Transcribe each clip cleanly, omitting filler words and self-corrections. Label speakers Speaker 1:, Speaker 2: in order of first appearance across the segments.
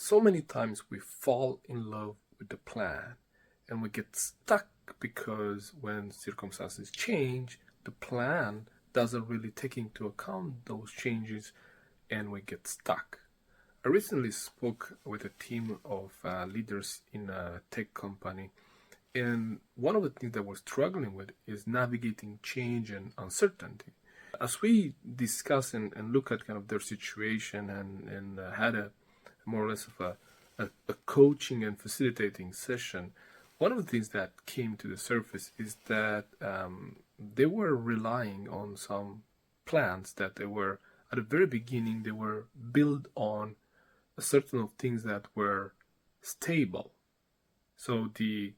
Speaker 1: So many times we fall in love with the plan and we get stuck because when circumstances change, the plan doesn't really take into account those changes and we get stuck. I recently spoke with a team of leaders in a tech company, and one of the things that we're struggling with is navigating change and uncertainty. As we discuss and look at kind of their situation and had a more or less of a coaching and facilitating session, one of the things that came to the surface is that they were relying on some plans that they were, at the very beginning, they were built on a certain of things that were stable. So the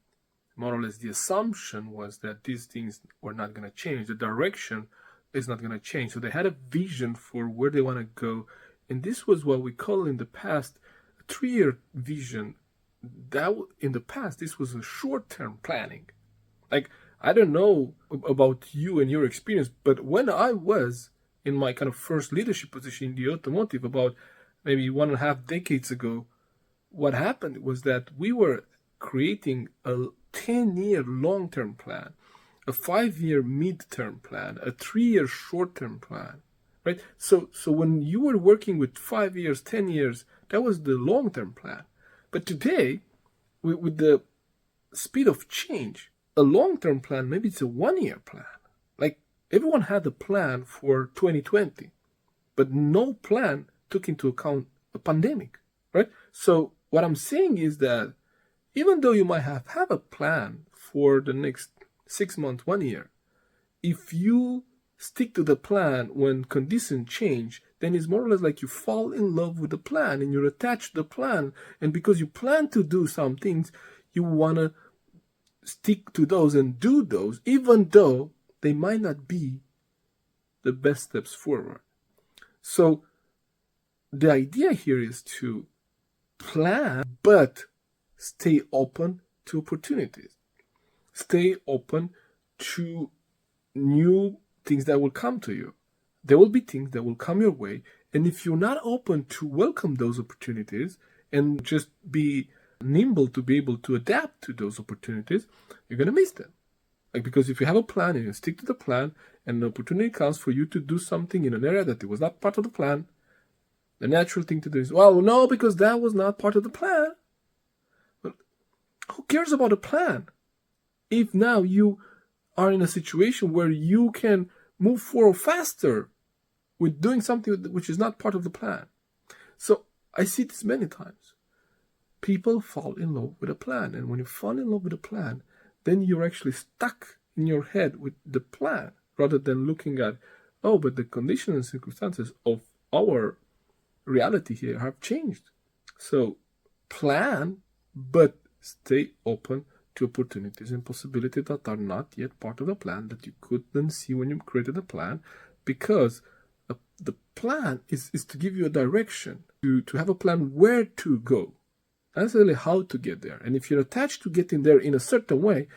Speaker 1: more or less the assumption was that these things were not going to change. The direction is not going to change. So they had a vision for where they want to go. And this was what we call in the past a 3-year vision. That in the past, this was a short-term planning. Like, I don't know about you and your experience, but when I was in my kind of first leadership position in the automotive about maybe 1.5 decades ago, what happened was that we were creating a 10-year long-term plan, a 5-year mid-term plan, a 3-year short-term plan, right? So when you were working with 5 years, 10 years, that was the long-term plan. But today, with the speed of change, a long-term plan, maybe it's a 1-year plan. Like, everyone had a plan for 2020, but no plan took into account a pandemic, right? So what I'm saying is that even though you might have a plan for the next 6 months, 1 year, if you stick to the plan when conditions change, then it's more or less like you fall in love with the plan and you're attached to the plan. And because you plan to do some things, you want to stick to those and do those, even though they might not be the best steps forward. So the idea here is to plan, but stay open to opportunities. Stay open to new things that will come to you. There will be things that will come your way. And if you're not open to welcome those opportunities and just be nimble to be able to adapt to those opportunities, you're going to miss them. Like, because if you have a plan and you stick to the plan and an opportunity comes for you to do something in an area that it was not part of the plan, the natural thing to do is, well, no, because that was not part of the plan. But who cares about a plan if now you are in a situation where you can move forward faster with doing something which is not part of the plan? So I see this many times. People fall in love with a plan. And when you fall in love with a plan, then you're actually stuck in your head with the plan rather than looking at, oh, but the conditions and circumstances of our reality here have changed. So plan, but stay open to opportunities and possibilities that are not yet part of the plan that you couldn't see when you created the plan, because the plan is to give you a direction, to have a plan where to go, not necessarily how to get there. And if you're attached to getting there in a certain way,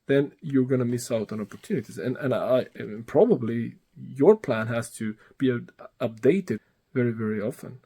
Speaker 1: then you're going to miss out on opportunities. And probably your plan has to be updated very, very often.